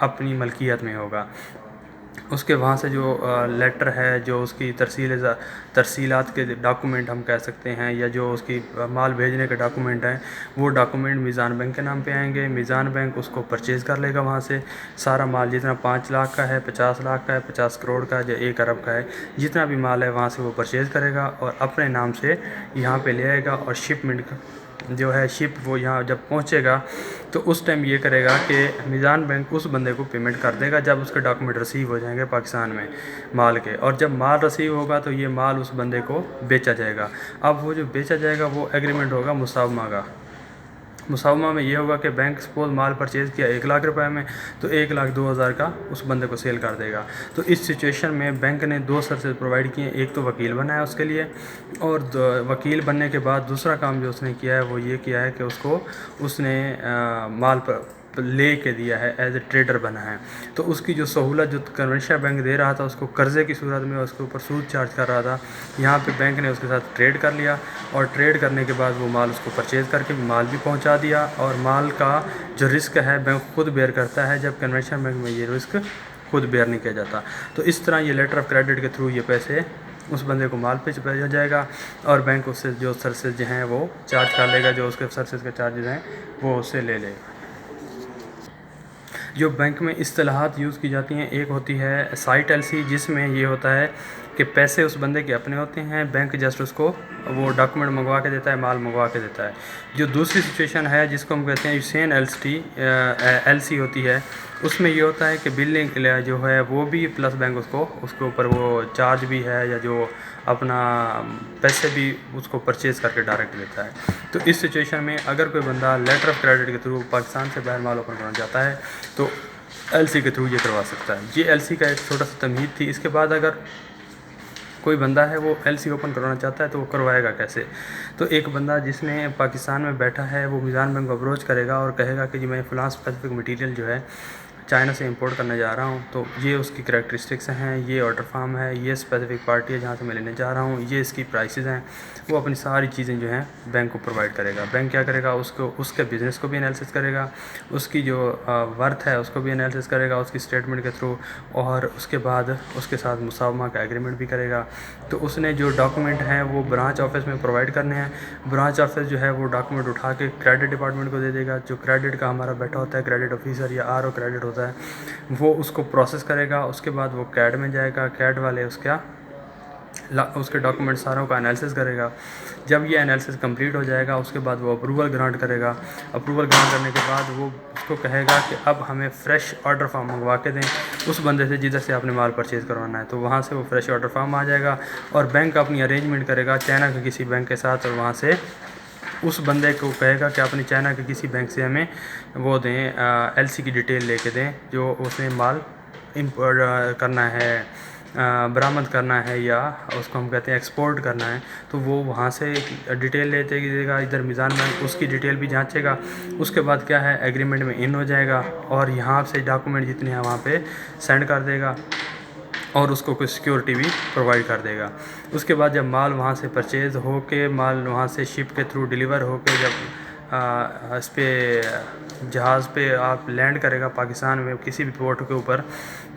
اپنی ملکیت میں ہوگا. اس کے وہاں سے جو لیٹر ہے، جو اس کی ترسیلات کے ڈاکومنٹ ہم کہہ سکتے ہیں، یا جو اس کی مال بھیجنے کے ڈاکومنٹ ہیں، وہ ڈاکومنٹ میزان بینک کے نام پہ آئیں گے. میزان بینک اس کو پرچیز کر لے گا وہاں سے. سارا مال جتنا 5 لاکھ کا ہے، 50 لاکھ کا ہے، 50 کروڑ کا ہے، یا 1 ارب کا ہے، جتنا بھی مال ہے وہاں سے وہ پرچیز کرے گا اور اپنے نام سے یہاں پہ لے آئے گا. اور شپمنٹ جو ہے وہ یہاں جب پہنچے گا تو اس ٹائم یہ کرے گا کہ میزان بینک اس بندے کو پیمنٹ کر دے گا جب اس کے ڈاکومنٹ ریسیو ہو جائیں گے پاکستان میں مال کے. اور جب مال ریسیو ہوگا تو یہ مال اس بندے کو بیچا جائے گا. اب وہ جو بیچا جائے گا وہ ایگریمنٹ ہوگا مساومہ کا. مساومہ میں یہ ہوگا کہ بینک سپوز مال پرچیز کیا 1 لاکھ روپے میں، تو 1,02,000 کا اس بندے کو سیل کر دے گا. تو اس سچویشن میں بینک نے 2 سروسز پرووائڈ کی ہیں. ایک تو وکیل بنایا اس کے لیے، اور وکیل بننے کے بعد دوسرا کام جو اس نے کیا ہے وہ یہ کیا ہے کہ اس نے مال پر لے کے دیا ہے، ایز اے ٹریڈر بنا ہے. تو اس کی جو سہولت جو کنونشنل بینک دے رہا تھا اس کو قرضے کی صورت میں اس کے اوپر سود چارج کر رہا تھا، یہاں پہ بینک نے اس کے ساتھ ٹریڈ کر لیا. اور ٹریڈ کرنے کے بعد وہ مال اس کو پرچیز کر کے مال بھی پہنچا دیا. اور مال کا جو رسک ہے بینک خود بیئر کرتا ہے، جب کنونشنل بینک میں یہ رسک خود بیئر نہیں کیا جاتا. تو اس طرح یہ لیٹر آف کریڈٹ کے تھرو یہ پیسے اس بندے کو مال پہ بھیجا جائے گا، اور بینک اس سے جو سروسز جو ہیں وہ چارج کر لے گا، جو اس کے سروسز کے چارجز ہیں وہ اس سے لے لے گا. جو بینک میں اصطلاحات یوز کی جاتی ہیں، ایک ہوتی ہے سائٹ ایل سی، جس میں یہ ہوتا ہے کہ پیسے اس بندے کے اپنے ہوتے ہیں، بینک جسٹ اس کو وہ ڈاکومنٹ منگوا کے دیتا ہے، مال منگوا کے دیتا ہے. جو دوسری سچویشن ہے جس کو ہم کہتے ہیں یوسین ایل سی ہوتی ہے، اس میں یہ ہوتا ہے کہ بلنگ جو ہے وہ بھی پلس بینک اس کے اوپر وہ چارج بھی ہے، یا جو اپنا پیسے بھی اس کو پرچیز کر کے ڈائریکٹ لیتا ہے. تو اس سچویشن میں اگر کوئی بندہ لیٹر آف کریڈٹ کے تھرو پاکستان سے باہر مال اوپن کرنا چاہتا ہے تو ایل سی کے تھرو یہ کروا سکتا ہے. یہ ایل سی کا ایک چھوٹا سا تمہید تھی. اس کے بعد اگر کوئی بندہ ہے وہ ایل سی اوپن کروانا چاہتا ہے تو وہ کروائے گا کیسے؟ تو ایک بندہ جس نے پاکستان میں بیٹھا ہے وہ میزان بینک کو اپروچ کرے گا اور کہے گا کہ جی میں فلاں اسپیسیفک مٹیریل جو ہے چائنا سے امپورٹ کرنے جا رہا ہوں، تو یہ اس کی کریکٹرسٹکس ہیں، یہ آرڈر فارم ہے، یہ اسپیسیفک پارٹی ہے جہاں سے میں لینے جا رہا ہوں، یہ اس کی پرائسز ہیں. وہ اپنی ساری چیزیں جو ہیں بینک کو پرووائڈ کرے گا. بینک کیا کرے گا؟ اس کے بزنس کو بھی انالیسس کرے گا، اس کی جو ورتھ ہے اس کو بھی انالیسس کرے گا اس کی اسٹیٹمنٹ کے تھرو، اور اس کے بعد اس کے ساتھ مساومہ کا ایگریمنٹ بھی کرے گا. تو اس نے جو ڈاکومنٹ ہیں وہ برانچ آفس میں پرووائڈ کرنے ہیں. برانچ آفس جو ہے وہ ڈاکومنٹ اٹھا کے کریڈٹ ڈپارٹمنٹ کو دے دے گا. جو کریڈٹ کا ہمارا بیٹھا ہوتا ہے کریڈٹ آفیسر یا آر او کریڈٹ ہوتا ہے، وہ اس کو پروسیس کرے گا. اس کے بعد وہ کیڈ میں جائے گا، کیڈ والے اس کے ڈاکومنٹ ساروں کا انالیسس کرے گا. جب یہ انالیسس کمپلیٹ ہو جائے گا اس کے بعد وہ اپروول گرانٹ کرے گا. اپروول گرانٹ کرنے کے بعد وہ اس کو کہے گا کہ اب ہمیں فریش آرڈر فارم منگوا کے دیں اس بندے سے جدھر سے آپ نے مال پرچیز کروانا ہے. تو وہاں سے وہ فریش آرڈر فارم آ جائے گا اور بینک اپنی ارینجمنٹ کرے گا چائنا کے کسی بینک کے ساتھ، اور وہاں سے اس بندے کو کہے گا کہ اپنی چائنا کے کسی بینک سے ہمیں وہ دیں، ایل سی کی ڈیٹیل لے کے دیں جو اس نے مال امپورٹ کرنا ہے، برآمد کرنا ہے، یا اس کو ہم کہتے ہیں ایکسپورٹ کرنا ہے. تو وہ وہاں سے ڈیٹیل لیتے دے گا. ادھر میزان بینک اس کی ڈیٹیل بھی جانچے گا. اس کے بعد کیا ہے ایگریمنٹ میں ان ہو جائے گا اور یہاں سے ڈاکومنٹ جتنے ہیں وہاں پہ سینڈ کر دے گا اور اس کو کوئی سیکیورٹی بھی پرووائڈ کر دے گا. اس کے بعد جب مال وہاں سے پرچیز ہو کے مال وہاں سے شپ کے تھرو ڈیلیور ہو کے جب اس پہ جہاز پہ آپ لینڈ کرے گا پاکستان میں کسی بھی پورٹ کے اوپر،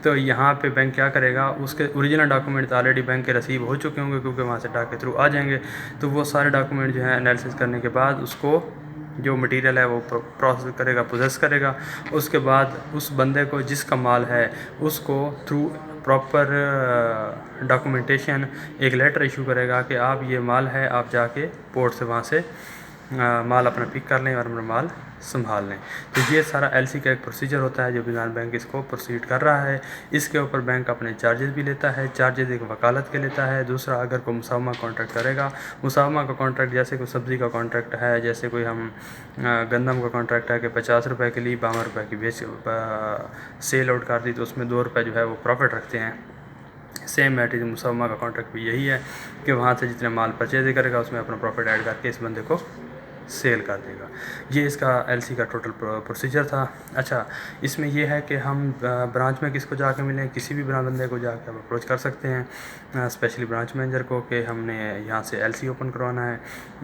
تو یہاں پہ بینک کیا کرے گا؟ اس کے اوریجنل ڈاکومنٹ آلریڈی بینک کے ریسیو ہو چکے ہوں گے کیونکہ وہاں سے ڈاک کے تھرو آ جائیں گے. تو وہ سارے ڈاکومنٹ جو ہیں انالیسس کرنے کے بعد اس کو جو مٹیریل ہے وہ پروسیس کرے گا، پروسیس کرے گا. اس کے بعد اس بندے کو جس کا مال ہے اس کو تھرو پراپر ڈاکومنٹیشن ایک لیٹر ایشو کرے گا کہ آپ یہ مال ہے، آپ جا کے پورٹ سے وہاں سے مال اپنا پک کر لیں اور اپنا مال سنبھال لیں. تو یہ سارا ایل سی کا ایک پروسیجر ہوتا ہے جو میزان بینک اس کو پروسیڈ کر رہا ہے. اس کے اوپر بینک اپنے چارجز بھی لیتا ہے. چارجز ایک وکالت کے لیتا ہے. دوسرا اگر کوئی مساومہ کانٹریکٹ کرے گا، مساومہ کا کانٹریکٹ جیسے کوئی سبزی کا کانٹریکٹ ہے، جیسے کوئی ہم گندم کا کانٹریکٹ ہے کہ 50 روپے کے لیے 52 روپے کی سیل آؤٹ کر دی تو اس میں 2 روپے جو ہے وہ پروفٹ رکھتے ہیں. سیم میٹر مساومہ کا کانٹریکٹ بھی یہی ہے کہ وہاں سے جتنے مال پرچیز کرے گا اس میں اپنا پروفٹ ایڈ کر کے اس بندے کو سیل کر دے گا۔ یہ اس کا LC کا ٹوٹل پروسیجر تھا۔ اچھا، اس میں یہ ہے کہ ہم برانچ میں کس کو جا کے ملیں، کسی بھی بندے کو جا کے اپروچ کر سکتے ہیں، اسپیشلی برانچ مینیجر کو، کہ ہم نے یہاں سے LC اوپن کروانا ہے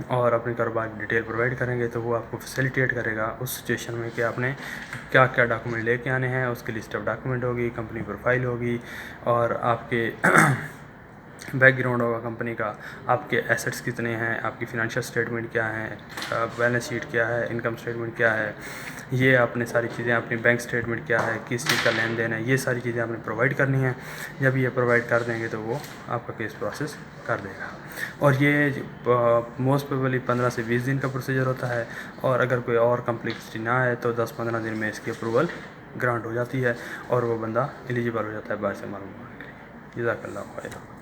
اور اپنی کاروبار ڈیٹیل پرووائڈ کریں گے تو وہ آپ کو فیسیلیٹیٹ کرے گا اس سچویشن میں کہ آپ نے کیا کیا ڈاکومنٹ لے کے آنے ہیں۔ اس کی لسٹ آف ڈاکومنٹ ہوگی، کمپنی پروفائل ہوگی، اور آپ کے بیک گراؤنڈ ہوگا کمپنی کا، آپ کے ایسٹس کتنے ہیں، آپ کی فنانشیل اسٹیٹمنٹ کیا ہے، بیلنس شیٹ کیا ہے، انکم اسٹیٹمنٹ کیا ہے، یہ آپ نے ساری چیزیں، اپنی بینک اسٹیٹمنٹ کیا ہے، کس چیز کا لین دین ہے، یہ ساری چیزیں آپ نے پرووائڈ کرنی ہیں۔ جب یہ پرووائڈ کر دیں گے تو وہ آپ کا کیس پروسیس کر دے گا، اور یہ موسٹ پروبیبلی 15 سے 20 دن کا پروسیجر ہوتا ہے، اور اگر کوئی اور کمپلیکسٹی نہ آئے تو 10-15 دن میں اس کی اپروول گرانٹ ہو جاتی ہے اور وہ بندہ ایلیجیبل ہو جاتا ہے باہر سے معلوم ہونے کے لیے۔ جزاک اللہ خیر۔